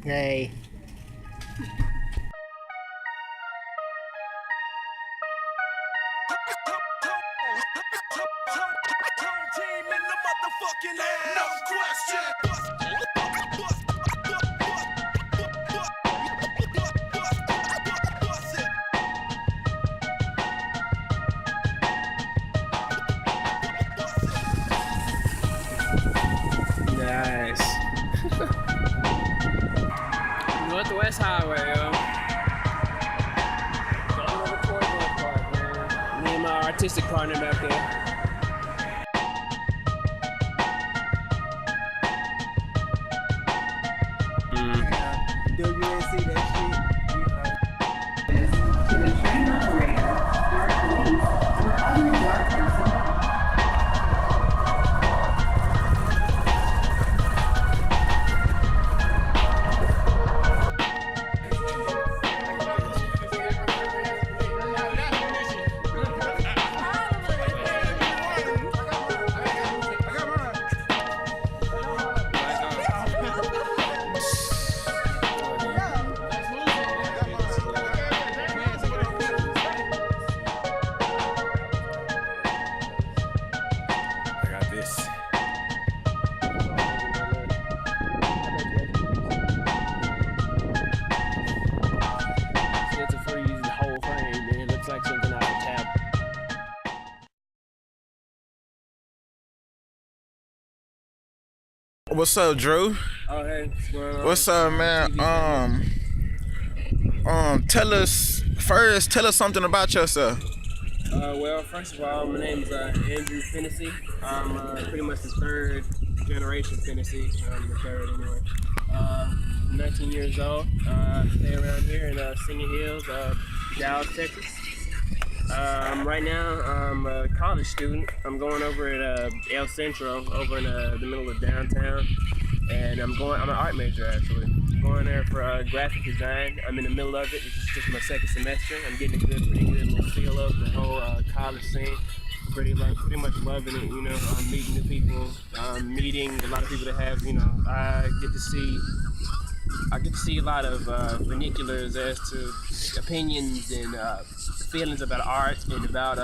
Hey. Nice. Northwest Highway, yo. Going over Cornwall Park, man. Me and my artistic partner back there. WAC that shit. To the train operator, dark police, or other dark personnel. What's up, Drew? Oh, hey, what's going on? What's up, man? Tell us something about yourself. Well, first of all, my name is Andrew Fennessy. I'm pretty much the third generation Fennessy. I'm the third anyway. 19 years old. Stay around here in Singing Hills, Dallas, Texas. Right now, I'm a college student. I'm going over at El Centro, over in the middle of downtown, and I'm an art major actually. Going there for graphic design. I'm in the middle of it. This is just my second semester. I'm getting a pretty good little feel of the whole college scene. Pretty much loving it. You know, I'm meeting new people. Meeting a lot of people that have, you know, I get to see a lot of vernaculars as to opinions and feelings about art and about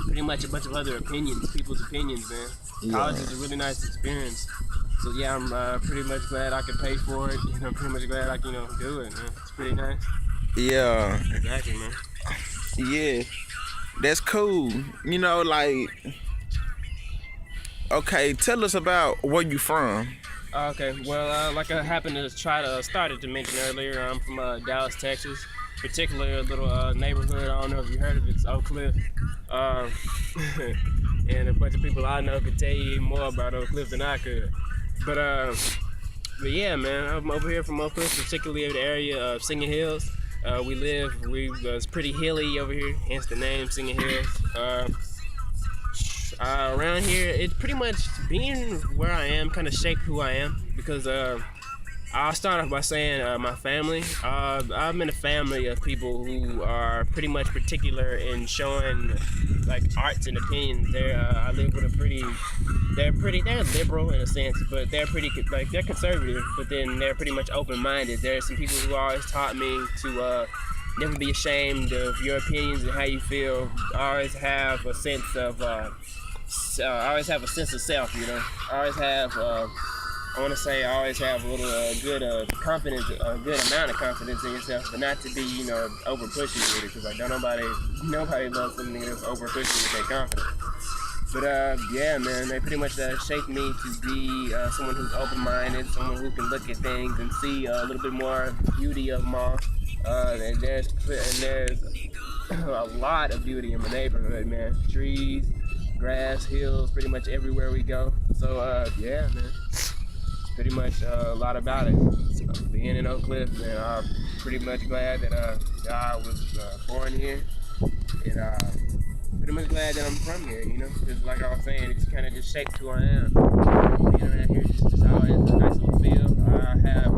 pretty much a bunch of other people's opinions, man. Yeah. College is a really nice experience. So yeah, I'm pretty much glad I could pay for it. And I'm pretty much glad I can, do it, man. It's pretty nice. Yeah. Exactly, man. Yeah. That's cool. You know, like, okay, tell us about where you from. Okay, well, like I happened to started to mention earlier, I'm from Dallas, Texas. Particularly a little neighborhood, I don't know if you heard of it, it's Oak Cliff. And a bunch of people I know could tell you even more about Oak Cliff than I could. But yeah, man, I'm over here from Oak Cliff, particularly in the area of Singing Hills. It's pretty hilly over here, hence the name Singing Hills. Around here, it's pretty much being where I am kind of shaped who I am, because I'll start off by saying my family. I'm in a family of people who are pretty much particular in showing like arts and opinions. I live with they're liberal in a sense, but they're they're conservative, but then they're pretty much open-minded. There are some people who always taught me to never be ashamed of your opinions and how you feel. I always have a sense of self, you know. I always have a little good confidence, a good amount of confidence in yourself, but not to be, over pushing with it, because like nobody loves something that's over pushing with their confidence. But yeah, man, they pretty much shaped me to be someone who's open-minded, someone who can look at things and see a little bit more beauty of them all. And there's a lot of beauty in my neighborhood, man. Trees, grass, hills, pretty much everywhere we go. So yeah, man, pretty much a lot about it. So, being in Oak Cliff, man, I'm pretty much glad that I was born here, and pretty much glad that I'm from here, you know, because like I was saying, it's kind of just shaped who I am. Being around here just always a nice little feel. I have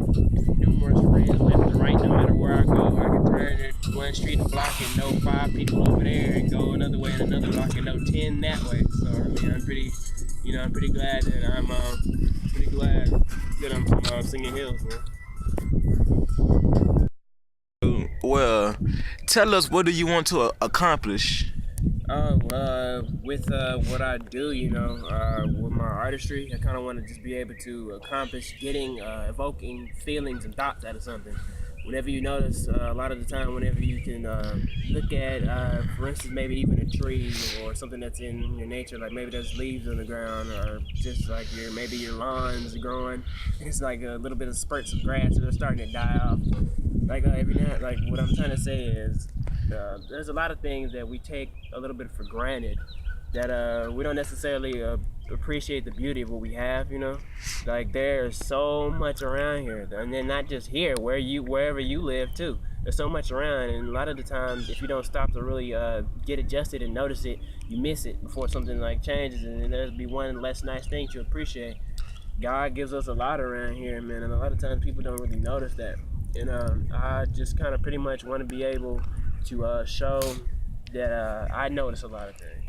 numerous friends left and right, no matter where I go. I can turn one street and block and know 5 people over there, and go another way in another block and know 10 that way. So I mean, I'm pretty you know, I'm pretty glad that I'm from Singing Hills, man. Well, tell us, what do you want to accomplish? With what I do, you know, with my artistry, I kind of want to just be able to accomplish evoking feelings and thoughts out of something. Whenever you notice, a lot of the time, whenever you can look at, for instance, maybe even a tree or something that's in your nature, like maybe there's leaves on the ground, or just like maybe your lawn's growing, it's like a little bit of spurts of grass that are starting to die off. Like every now, like what I'm trying to say is, there's a lot of things that we take a little bit for granted that we don't necessarily appreciate the beauty of what we have, you know. Like there's so much around here, and then not just here, wherever you live too. There's so much around, and a lot of the times, if you don't stop to really get adjusted and notice it, you miss it before something like changes, and then there'll be one less nice thing to appreciate. God gives us a lot around here, man, and a lot of times people don't really notice that. And I just kind of pretty much want to be able to show that I notice a lot of things.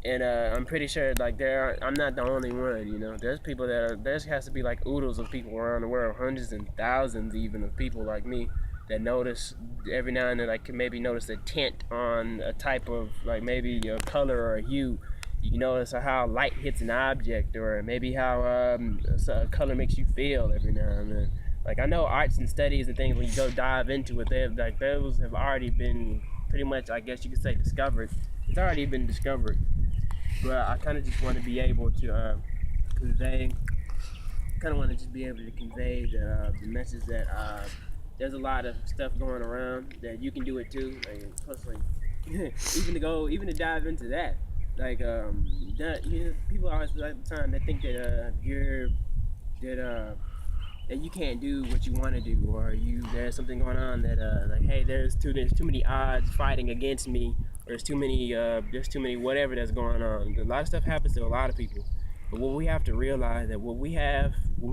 And I'm pretty sure like I'm not the only one, you know. There's people there has to be like oodles of people around the world, hundreds and thousands even of people like me that notice every now and then, like can maybe notice a tint on a type of like maybe a color or a hue. You can notice how light hits an object, or maybe how a color makes you feel every now and then. Like I know arts and studies and things, when you go dive into it, those have already been pretty much, I guess you could say, discovered. It's already been discovered. But I kind of just want to be able to convey the message that there's a lot of stuff going around that you can do it too. Like plus, like even to dive into that. Like people always at the time they think that that you can't do what you want to do, or there's something going on that like, hey, there's too many odds fighting against me, or there's too many whatever that's going on. A lot of stuff happens to a lot of people, but what we have to realize that when we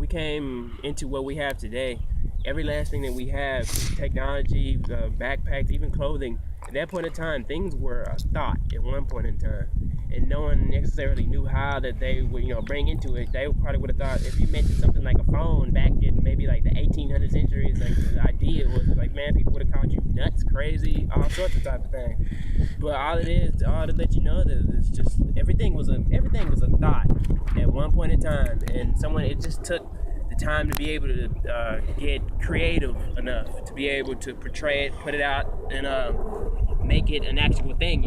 came into what we have today, every last thing that we have, technology, backpacks, even clothing, at that point in time, things were a thought at one point in time. And no one necessarily knew how that they would, bring into it. They probably would have thought, if you mentioned something like a phone back in maybe like the 1800 centuries, like the idea was like, man, people would have called you nuts, crazy, all sorts of type of thing. But all to let you know that it's just everything was a thought at one point in time, and it just took the time to be able to get creative enough to be able to portray it, put it out, and make it an actual thing,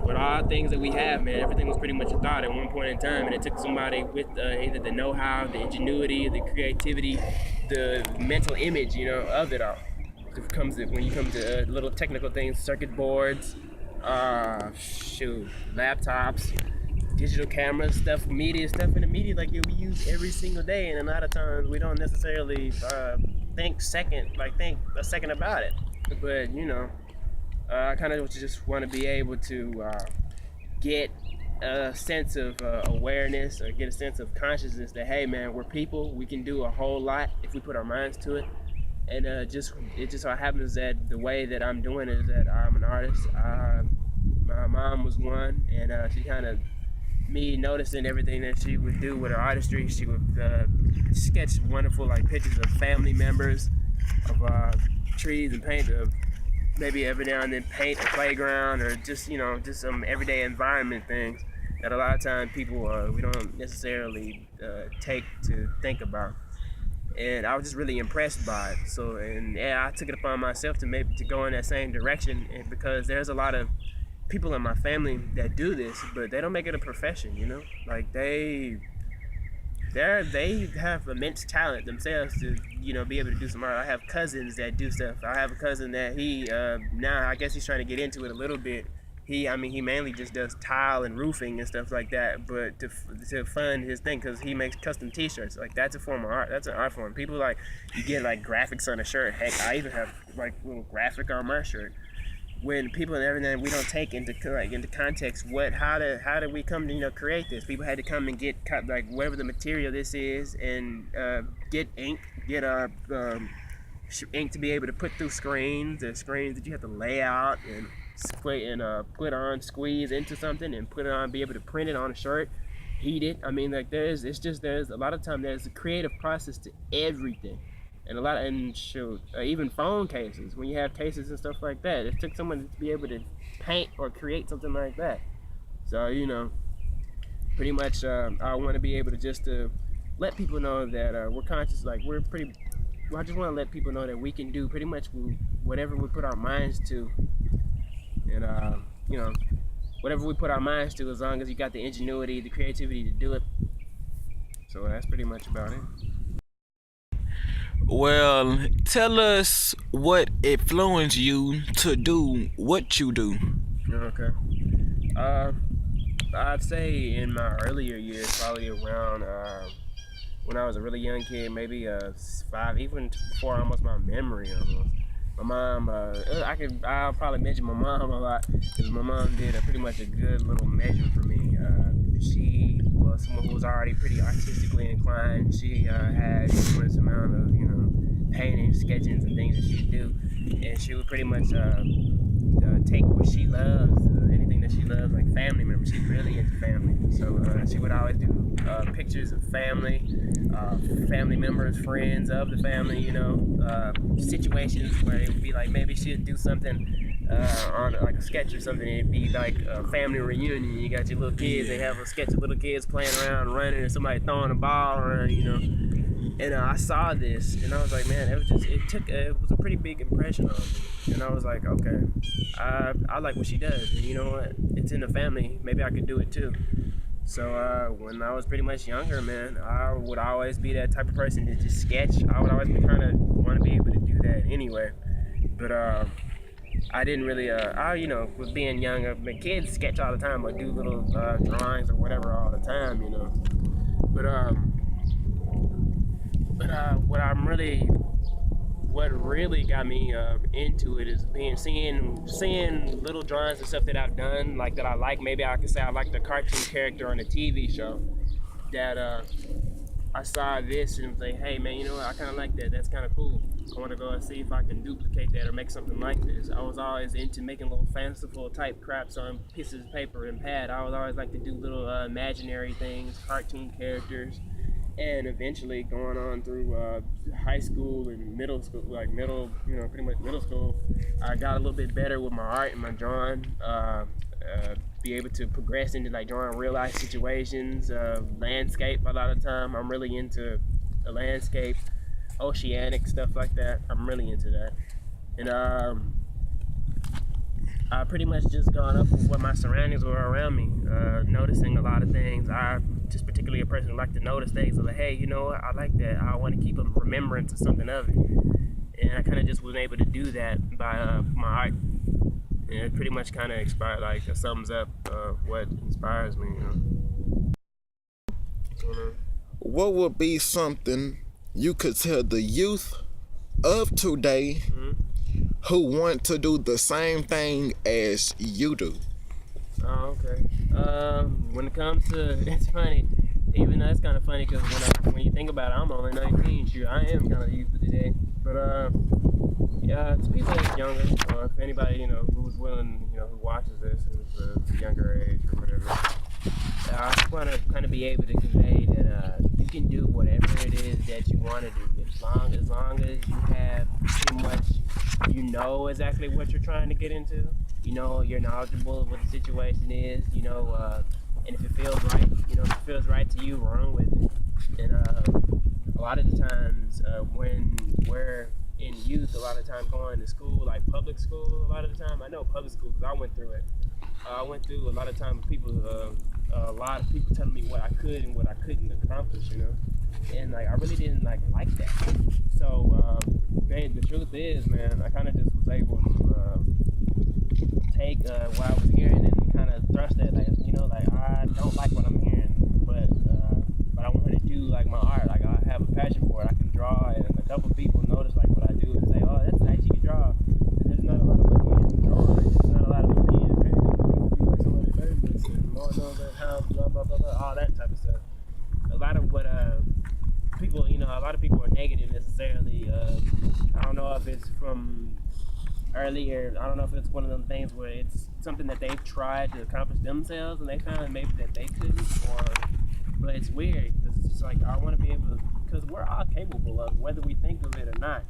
But all things that we have, man, everything was pretty much a thought at one point in time, and it took somebody with either the know-how, the ingenuity, the creativity, the mental image, of it all. When you come to little technical things, circuit boards, laptops, digital cameras, stuff in the media like we use every single day, and a lot of times we don't necessarily think a second about it. But I kind of just want to be able to get a sense of awareness, or get a sense of consciousness that, hey man, we're people, we can do a whole lot if we put our minds to it. And it just so happens that the way that I'm doing is that I'm an artist. My mom was one, and she kind of, me noticing everything that she would do with her artistry, she would sketch wonderful like pictures of family members, of trees, and paint maybe every now and then paint a playground, or just some everyday environment things that a lot of times people we don't necessarily take to think about. And I was just really impressed by it. So, and yeah, I took it upon myself to go in that same direction, and because there's a lot of people in my family that do this, but they don't make it a profession, Like they have immense talent themselves to, be able to do some art. I have cousins that do stuff. I have a cousin that he now I guess he's trying to get into it a little bit. He mainly just does tile and roofing and stuff like that, but to fund his thing, because he makes custom t-shirts. Like, that's a form of art. That's an art form. People like, you get like graphics on a shirt. Heck, I even have like little graphic on my shirt. When people and everything, we don't take into context how did we come to create this. People had to come and get like whatever the material this is, and get ink, ink to be able to put through screens. The screens that you have to lay out and put on, squeeze into something, and put it on, be able to print it on a shirt. heated. I mean, like there's a lot of time there's a creative process to everything, and a lot of, and shoot, even phone cases when you have cases and stuff like that. It took someone to be able to paint or create something like that. So pretty much I want to be able to just to let people know that we're conscious. Like we're pretty. Well, I just want to let people know that we can do pretty much whatever we put our minds to, and whatever we put our minds to, as long as you got the ingenuity, the creativity to do it. So that's pretty much about it. Well, tell us what influenced you to do what you do. Okay. Uh, I'd say in my earlier years, probably around when I was a really young kid, maybe 5, even before almost my memory almost. My mom, I'll probably mention my mom a lot because my mom did pretty much a good little measure for me. She was someone who was already pretty artistically inclined. She had numerous amount of painting, sketching, and things that she'd do, and she would pretty much take what she loves, anything that she loves, like family members. She's really into family, so she would always do pictures of family, family members, friends of the family, situations where it would be like maybe she'd do something on like a sketch or something. It'd be like a family reunion. You got your little kids, they have a sketch of little kids playing around, running, and somebody throwing a ball around, And I saw this, and I was like, man, it was a pretty big impression on me. And I was like, okay, I like what she does, and you know what? It's in the family. Maybe I could do it too. So when I was pretty much younger, man, I would always be that type of person to just sketch. I would always kind of want to be able to do that anyway. But I didn't really, with being younger, the kids sketch all the time or do little drawings or whatever all the time, what really got me into it is seeing little drawings and stuff that I've done, like that I like. Maybe I could say I like the cartoon character on a TV show that I saw this and was like, hey man, you know what? I kind of like that. That's kind of cool. I want to go and see if I can duplicate that or make something like this. I was always into making little fanciful type crafts on pieces of paper and pad. I was always like to do little imaginary things, cartoon characters. And eventually going on through high school and middle school, pretty much middle school, I got a little bit better with my art and my drawing. Be able to progress into like drawing real life situations, landscape. A lot of time I'm really into the landscape, oceanic stuff like that. I'm really into that. And I pretty much just gone up with what my surroundings were around me, noticing a lot of things. I'm just particularly a person who like to notice things. Like, hey, you know what? I like that. I want to keep a remembrance of something of it. And I kind of just was able to do that by my art. And it pretty much kind of inspired, like, sums up what inspires me. What would be something you could tell the youth of today who want to do the same thing as you do? Oh, okay. When it comes to, it's funny, even though it's kind of funny because when you think about it, I'm only 19, sure, I am kind of the youth of today. But yeah, to people that's younger, or if anybody, who's willing, who watches this is a younger age or whatever, I just want to kind of be able to convey that you can do whatever it is that you want to do, as long as you have too much, exactly what you're trying to get into, you're knowledgeable of what the situation is, and if it feels right, if it feels right to you, run with it. And a lot of the times when we're in youth, a lot of time going to school, like public school, a lot of the time, I know public school because I went through it. I went through a lot of time with a lot of people telling me what I could and what I couldn't accomplish, and like I really didn't like that. So the truth is, man, I kind of just was able to take what I was hearing and kind of thrust that, like I don't like what I'm hearing, but I want to do like my art, like I have a passion for it. I can draw, and a couple people notice like what I do and say, oh, that's nice, you can draw. And there's not a lot of money in drawing. There's not a lot of money in painting. You like somebody famous and Lord knows how, blah blah blah blah, all that type of stuff. A lot of what people, a lot of people are negative necessarily. I don't know if it's from earlier. I don't know if it's one of them things where it's something that they've tried to accomplish themselves and they found maybe that they couldn't, or weird because it's just like I want to be able to, because we're all capable of it, whether we think of it or not.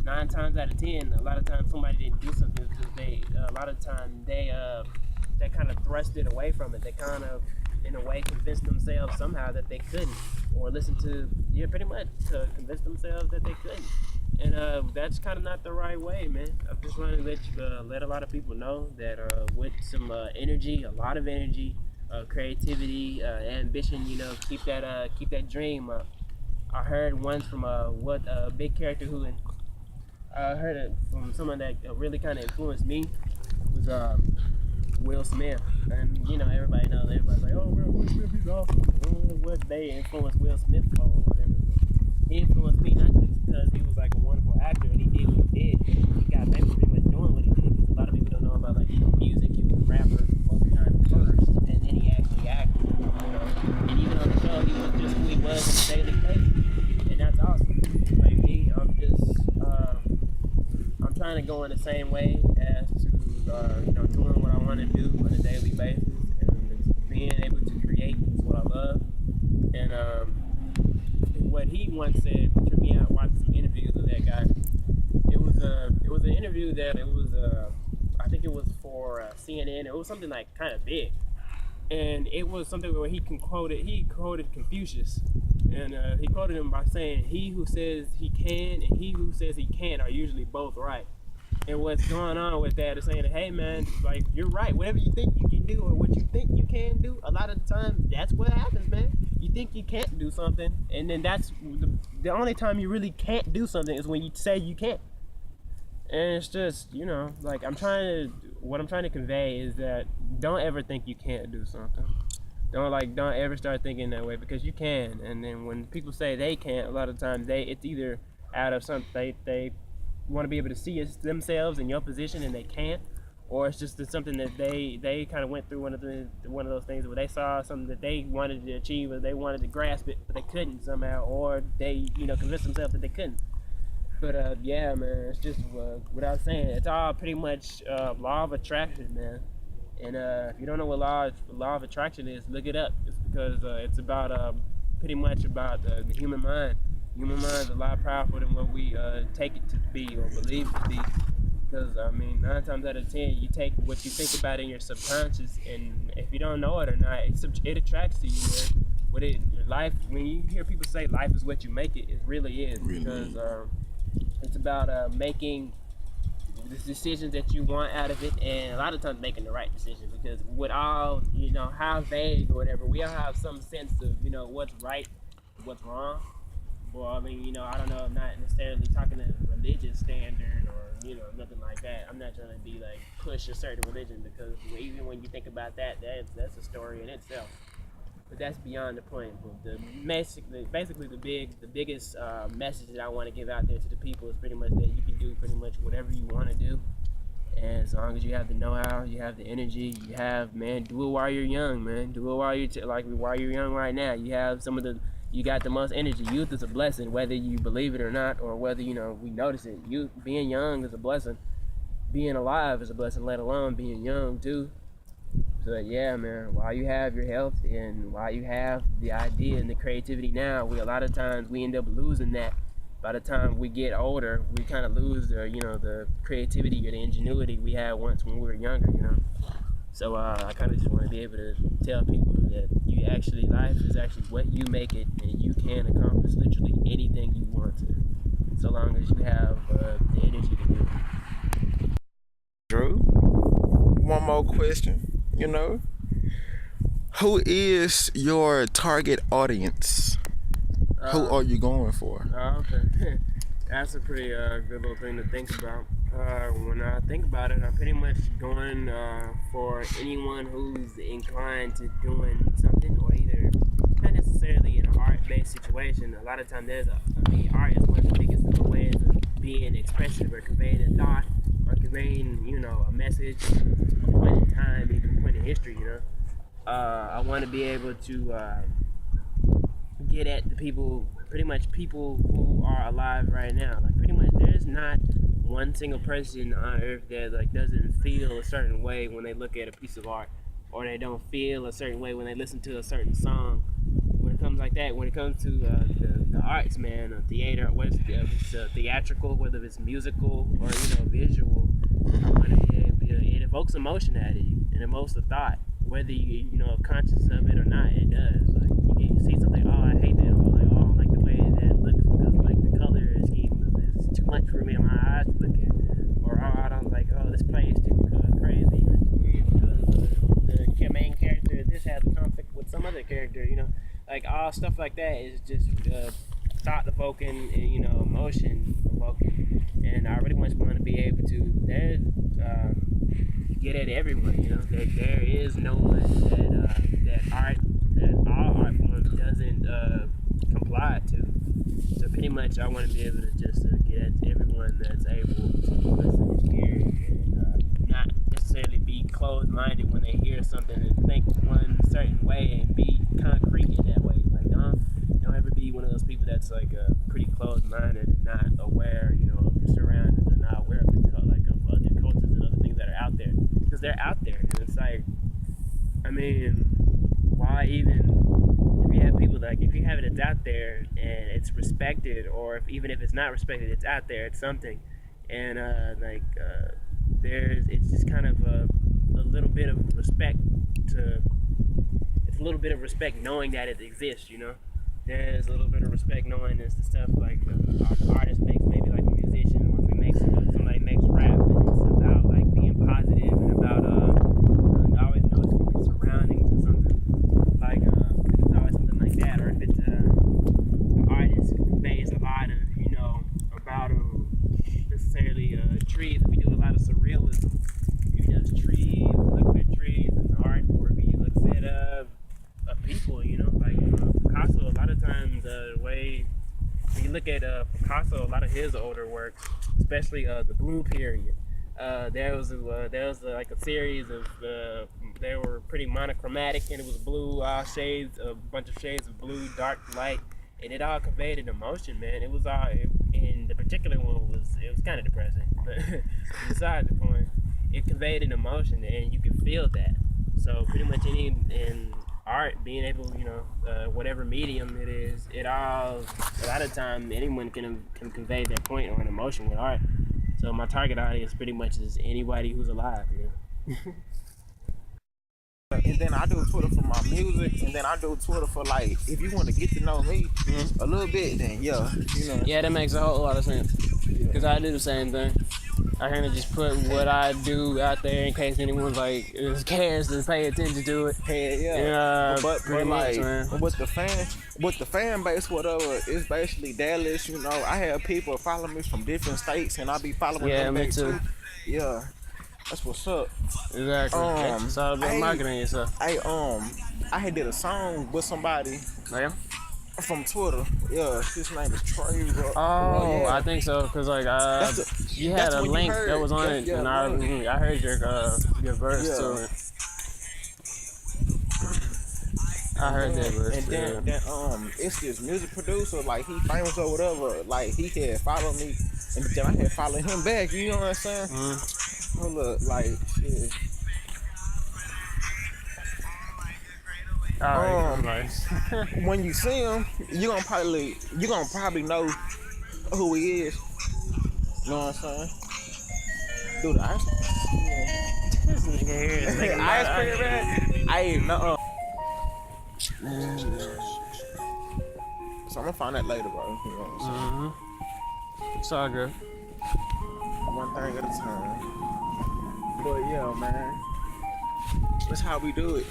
9 times out of 10, a lot of times somebody didn't do something because a lot of times they kind of thrust it away from it. They kind of, in a way, convinced themselves somehow that they couldn't, or listen to, pretty much to convince themselves that they couldn't. And that's kind of not the right way, man. I just want to let a lot of people know that with some energy, a lot of energy, creativity, ambition, keep that dream up. I heard once from a big character who I heard it from someone that really kind of influenced me was Will Smith. And everybody knows, everybody's like, oh, Will Smith, he's awesome. What they influenced Will Smith for or whatever. He influenced me not just because he was like a wonderful actor and he did what he did. He got famous pretty much doing what he did. Because a lot of people don't know about music. He was a rapper most of the time first, and then he actually acted. And even on the show, he was just who he was on a daily basis, and that's awesome. Like me, I'm trying to go in the same way as to doing what I want to do on a daily basis, and being able to create is what I love. And what he once said threw me out watching some interviews with that guy. It was an interview that I think it was for CNN. It was something like kind of big, and it was something where he quoted Confucius, and he quoted him by saying, "He who says he can and he who says he can't are usually both right." And what's going on with that is saying, hey man, like you're right. Whatever you think you can do or what you think you can do, a lot of the time that's what happens, man. You think you can't do something, and then that's the only time you really can't do something is when you say you can't. And it's just, like what I'm trying to convey is that don't ever think you can't do something. Don't ever start thinking that way, because you can. And then when people say they can't, a lot of times it's either out of something they want to be able to see themselves in your position and they can't, or it's just something that they kind of went through one of those things where they saw something that they wanted to achieve or they wanted to grasp it but they couldn't somehow, or they convinced themselves that they couldn't. But yeah, man, it's just without saying, it's all pretty much law of attraction, man. And if you don't know what law of attraction is, look it up. It's because it's about pretty much about the human mind. Human mind is a lot powerful than what we take it to be or believe it to be. Because 9 times out of 10, you take what you think about in your subconscious, and if you don't know it or not, it attracts to you, man. Your life, when you hear people say life is what you make it, it really is. Because it's about making the decisions that you want out of it, and a lot of times making the right decision. Because with all, how vague or whatever, we all have some sense of, what's right, what's wrong. Well, I don't know, I'm not necessarily talking a religious standard or, nothing like that. I'm not trying to be like push a certain religion, because even when you think about that's a story in itself. But that's beyond the point. But basically the biggest message that I want to give out there to the people is pretty much that you can do pretty much whatever you want to do. And as long as you have the know-how, you have the energy, do it while you're young, man. Do it while you're young right now. You got the most energy. Youth is a blessing, whether you believe it or not, or whether, we notice it. Youth, being young is a blessing. Being alive is a blessing, let alone being young too. So yeah, man, while you have your health and while you have the idea and the creativity now, a lot of times we end up losing that. By the time we get older, we kind of lose the creativity or the ingenuity we had once when we were younger, So I kind of just want to be able to tell people that life is actually what you make it, and you can accomplish literally anything you want to, so long as you have the energy to do it. Drew, one more question. Who is your target audience? Who are you going for? Okay. That's a pretty good little thing to think about. When I think about it, I'm pretty much going for anyone who's inclined to doing something, or either not necessarily an art-based situation. A lot of times art is one of the biggest ways of being expressive or conveying a thought or conveying, a message, a point in time, even a point in history, I want to be able to get at the people, pretty much people who are alive right now. Like, pretty much there's not one single person on earth that doesn't feel a certain way when they look at a piece of art, or they don't feel a certain way when they listen to a certain song. When it comes something like that. When it comes to the arts, man, theater, whether it's theatrical, whether it's musical or visual, I want to be able it evokes emotion out of you, and evokes a thought, whether you conscious of it or not. It does. Like you see something, oh, I hate that, or like, oh, I don't like the way that looks because like the color scheme is too much for me in my eyes to look at, or oh, I don't like, oh, this play is too crazy or too weird because the main character this has a conflict with some other character, like all stuff like that is just thought evoking and emotion evoking, and I really want to be able to get at everyone. That there is no one that all art forms doesn't comply to. So pretty much, I want to be able to just get at everyone that's able to listen and hear, and not necessarily be closed-minded when they hear something and think one certain way and be concrete in that way. Like don't ever be one of those people that's like pretty closed-minded and not aware, of your surroundings, or not aware of of other cultures and other things that are out there, because they're out there, and it's like, I mean, why even? If you have people if you have it, it's out there and it's respected, or even if it's not respected, it's out there, it's something, and it's just kind of a little bit of respect it's a little bit of respect knowing that it exists. There's a little bit of respect knowing it's the stuff like artist makes, maybe like a musician, or if somebody makes rap, and it's about like being positive and about always noticing your surroundings or something. Like it's always something like that, or if it's the artist conveys a lot of about necessarily trees. If you do a lot of surrealism, if he does trees, looks at trees and art, or if he looks at people, like Picasso. A lot of times, the way when you look at Picasso, a lot of his older works, especially the Blue period, there was like a series of they were pretty monochromatic, and it was blue, shades, a bunch of shades of blue, dark, light, and it all conveyed an emotion, man. It was all, and the particular one was kind of depressing, but besides the point, it conveyed an emotion, and you could feel that. So pretty much in art, being able, whatever medium it is, a lot of time anyone can convey their point or an emotion with art. So my target audience pretty much is anybody who's alive. And then I do Twitter for my music, and then I do Twitter for like, if you want to get to know me a little bit, then yeah. Yeah, that makes a whole lot of sense. Because I do the same thing. I kind of just put what I do out there in case anyone cares to pay attention to it. Yeah. But much, man. with the fan base, whatever, it's basically Dallas. I have people follow me from different states, and I be following them back too. Yeah. That's what's up. Exactly. It's all about marketing yourself. I had did a song with somebody from Twitter. Yeah, his name is Trey. Oh, yeah. I think so, because you had a link that was on it, and I heard your verse to it. I heard that verse. And then it's this music producer, like he famous or whatever. Like he had followed me, and then I had followed him back. You know what I'm saying? Hold up, like shit. Nice. When you see him, you gonna probably know who he is. You know what I'm saying? Do the ice cream. This nigga here is thinking ice cream, man. I ain't no. So I'm gonna find that later, bro. You know what I'm saying? It's all good. One thing at a time. But yeah, man, that's how we do it.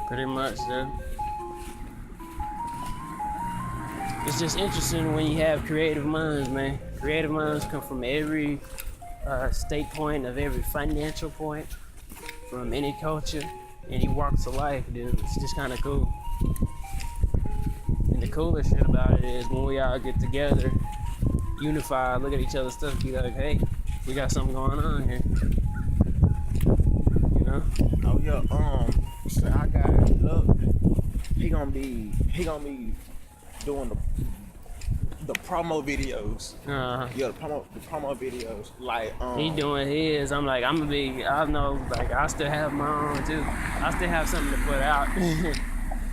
Pretty much, dude. It's just interesting when you have creative minds, man. Creative minds come from every state point, of every financial point, from any culture, any walks of life, dude. It's just kind of cool. And the coolest shit about it is when we all get together, unified, look at each other's stuff, be like, hey, we got something going on here. Oh yeah, so I got look. He gonna be doing the promo videos. Yeah, the promo videos. Like he doing his. I'm like, I know, like I still have my own too. I still have something to put out.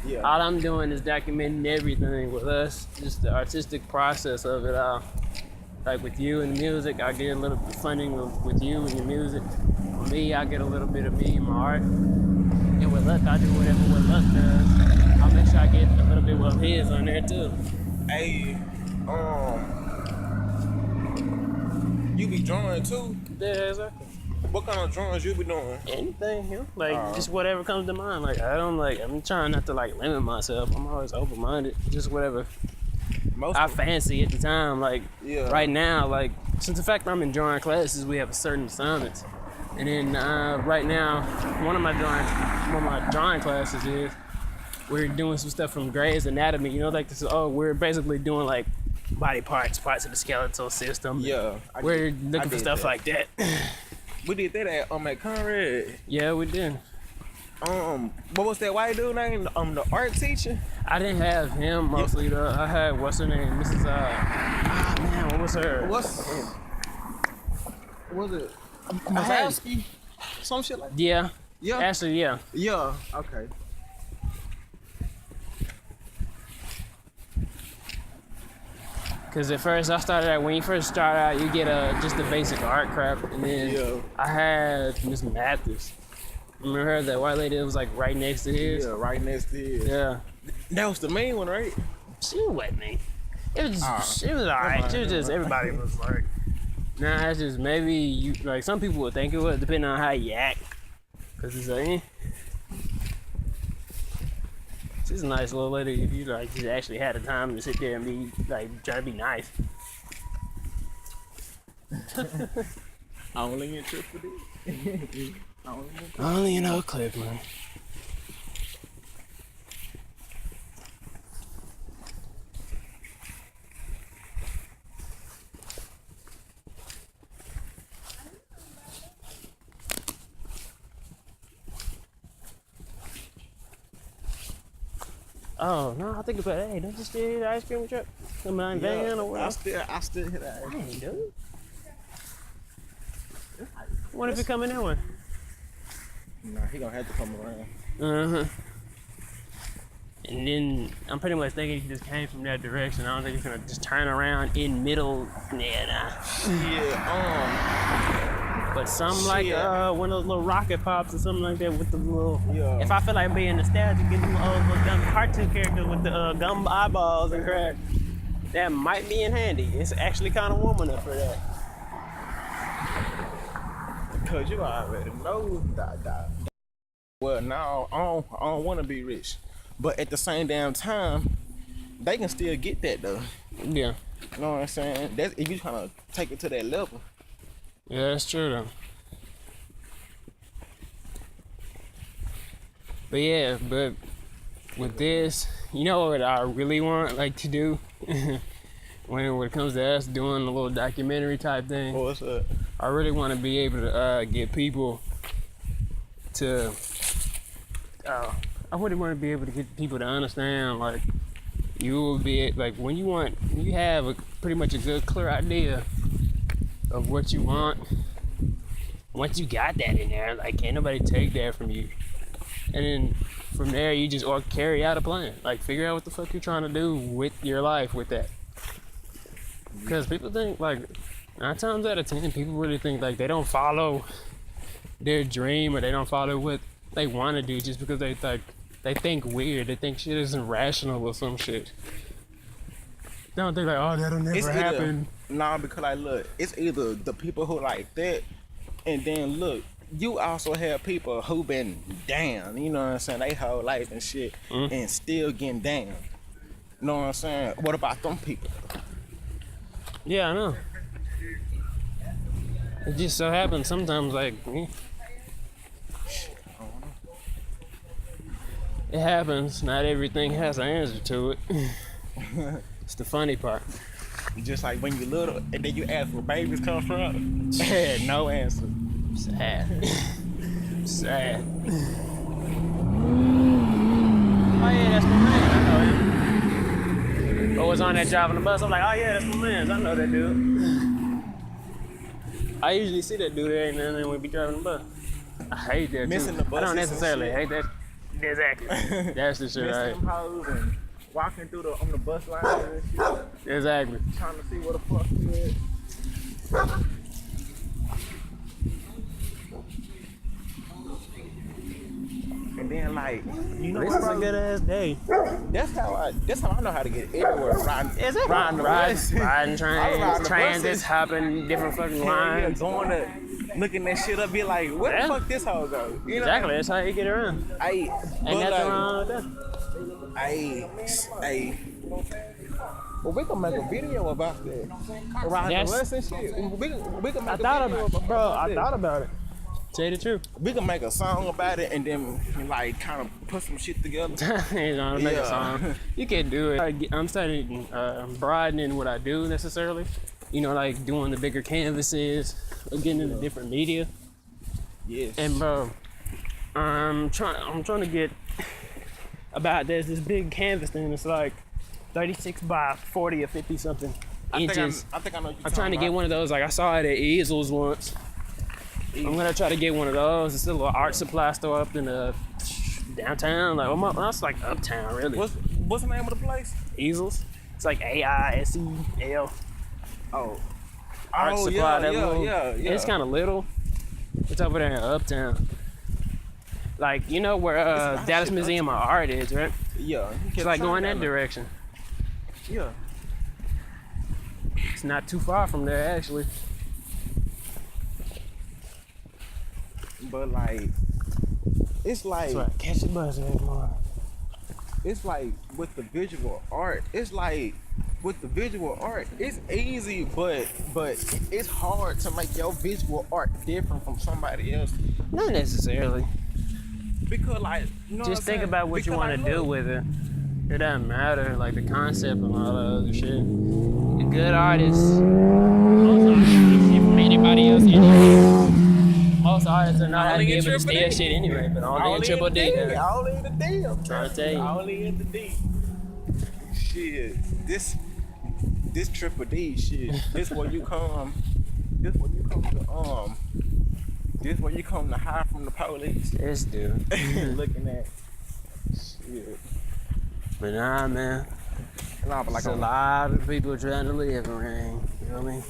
Yeah. All I'm doing is documenting everything with us, just the artistic process of it all. Like with you and the music, I get a little bit funding with you and your music. For me, I get a little bit of me and my art. And with Luck, I do whatever what Luck does. I'll make sure I get a little bit of his on there too. Hey, you be drawing too? Yeah, exactly. What kind of drawings you be doing? Anything, you know, like just whatever comes to mind. Like I'm trying not to like limit myself. I'm always open-minded. Just whatever I fancy at the time. Like right now, like since the fact I'm in drawing classes, we have a certain assignments. And then right now, one of my drawing classes is we're doing some stuff from Gray's Anatomy. You know, like this. We're basically doing like body parts of the skeletal system. Yeah, we're looking for stuff like that. We did that at Conrad. Yeah, we did. What was that white dude name? The art teacher? I didn't have him mostly though. I had what's her name? Mrs. Man, what was her? Was it Masowski? Some shit like that? Yeah. Yeah. Actually, yeah. Yeah. Okay. Cause at first I started out, when you first start out, you get just the basic art crap, and then I had Miss Mathis. Remember her, that white lady that was like right next to his? Yeah, right next to his. Yeah. That was the main one, right? She wasn't me. It was just, it was alright. She was just, everybody was like, nah, it's just maybe you, like some people would think it was, depending on how you act. Cause it's like, she's a nice little lady if you like just actually had the time to sit there and be like try to be nice. Only in trip for this. Only in Oak Cliff, man. Oh no, I think about it. Hey, don't you still hear the ice cream truck coming on van or what? I still hear that. Dang, dude. What if it coming that way? Nah, he gonna have to come around. Uh-huh. And then I'm pretty much thinking he just came from that direction. I don't think he's gonna just turn around in middle. Yeah, but something like one of those little rocket pops or something like that with the little. Yeah. If I feel like being nostalgic, get them little dumb cartoon characters with the gum eyeballs and crap. That might be in handy. It's actually kind of warm enough for that. Cause you already know that. Well, now I don't want to be rich, but at the same damn time, they can still get that though. Yeah. You know what I'm saying? That's if you trying to take it to that level. Yeah, that's true though. But yeah, but with this, you know what I really want like to do when it comes to us doing a little documentary type thing. What's up? I really want to be able to get people to. I really want to be able to get people to understand like you will be like when you have pretty much a good clear idea of what you want. Once you got that in there, like can't nobody take that from you. And then from there you just or carry out a plan. Like figure out what the fuck you're trying to do with your life with that. Because people think like 9 times out of 10 people really think like they don't follow their dream or they don't follow what they want to do just because they think weird. They think shit isn't rational or some shit. They don't think like, oh, that'll never happen. Nah, because like, look, it's either the people who like that, and then look, you also have people who been down, you know what I'm saying, they whole life and shit, and still getting down. You know what I'm saying? What about them people? Yeah, I know. It just so happens sometimes, like, it happens. Not everything has an answer to it. It's the funny part. Just like when you're little and then you ask where babies come from, they had no answer. Sad. Sad. Oh yeah, that's my man. I know him. I was on that driving the bus. I'm like, oh yeah, that's my man. I know that dude. I usually see that dude there and then we be driving the bus. I hate that Missing too. the bus. I don't necessarily hate that. Exactly. That's the shit, missing right? them hoes and walking through on the bus line and shit, Exactly. trying to see what the fuck it is. And then like, you know This what, is a bro? good ass day. That's how I know how to get everywhere. Riding the Riding bus. riding I was trains, riding the transits, buses. hopping different fucking Yeah, lines. going to looking that shit up, be like, where Yeah. the fuck this hoe go? You know? Exactly, that's how you get around. Ain't Ain't nothing wrong with that. Well, we can make a video about that. Riding Yes. the bus and shit. We can make I a thought video about, bro. I that. thought about it. Tell you the truth. We can make a song about it and then like kind of put some shit together. You know, make Yeah. a song. You can do it. I'm starting broadening what I do necessarily. You know, like doing the bigger canvases, getting into different media. Yes. And bro, I'm trying to get about this big canvas thing. It's like 36 by 40 or 50 something inches. I think I know what you're I'm trying to talking get one of those. Like I saw it at Easels once. I'm gonna try to get one of those. It's a little art supply store up in the downtown. Like well, that's like uptown, really. What's the name of the place? Easels. It's like AISEL. Oh. Art supply. Yeah. It's kind of little. It's over there in uptown. Like you know where Dallas Museum of Art is, right? Yeah. It's like going that direction. Yeah. It's not too far from there, actually. But like, it's like. That's right. Catch the bus every morning. It's like with the visual art, it's easy, but it's hard to make your visual art different from somebody else. Not necessarily. Because like, you know Just what think I'm about what you saying? want to Because, do like, with it. It doesn't matter, like the concept and all the other shit. A good artist, most artists ain't shit from anybody else anyway. Most artists are not how to be able to steal shit anyway, but only in Triple D. Only in the D. I'm Trying to tell you. Only in the D. Shit, this Triple D shit. This where you come. This where you come to This where you come to hide from the police. This dude. Looking at shit. But nah, man. Nah, but like There's a lot of people trying to live around. You know what I mean?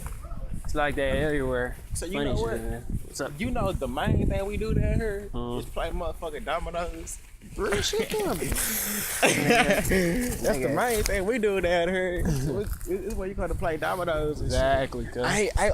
It's like that everywhere. So you Funny know shit, what? man. What's up? You know the main thing we do down here Mhm. is play motherfucking dominoes. Real shit, man. That's the main thing we do down here. It's where you come to play dominoes and shit. Exactly, cuz. I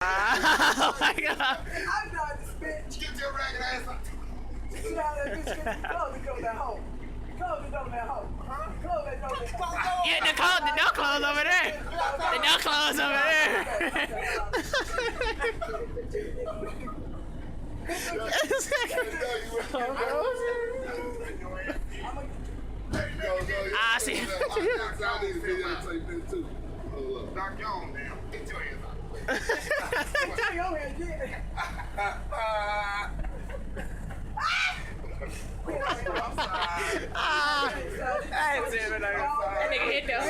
Oh my god. I'm not this bitch. Get your ragged ass up. You know how that bitch gets close the door that home. Close the door that home. Close that door that home. Yeah, the door closed over there. The door closed over there. I see. I need a video to take this too. Knock your own down. Get your ass out. Tell your head, yeah. That nigga hit though.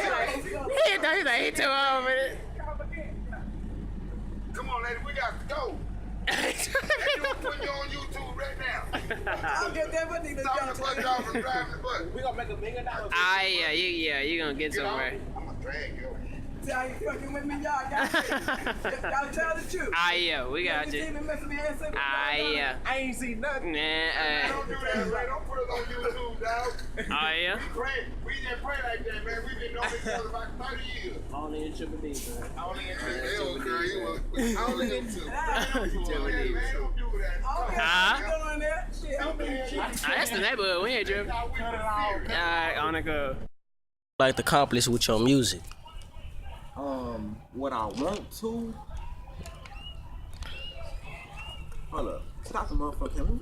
He's like, he too over it. Come on, lady, we got to go. Hey, you putting you on YouTube right now. I'll get that money to Stop the bus driver from driving the bus. we gonna make $1 million. Ah, yeah, you gonna get Get somewhere. on. I'm gonna drag you. Tell you fucking with me, y'all got it. Y'all tell the truth. Ah, yeah, we got You see you. me messing me ass up? Ah, yeah. I ain't seen nothing. Nah, Don't do that, Ray. Don't put it on YouTube, dog. yeah? We just pray like that, man. We've been knowing each other about 30 years. Only in Triple D, man. Only in Only in two. Triple D. Huh? That's the neighborhood. We ain't tripping. Alright, on the go. Like to accomplish with your music? What I want to. Hold up. Stop the motherfucker.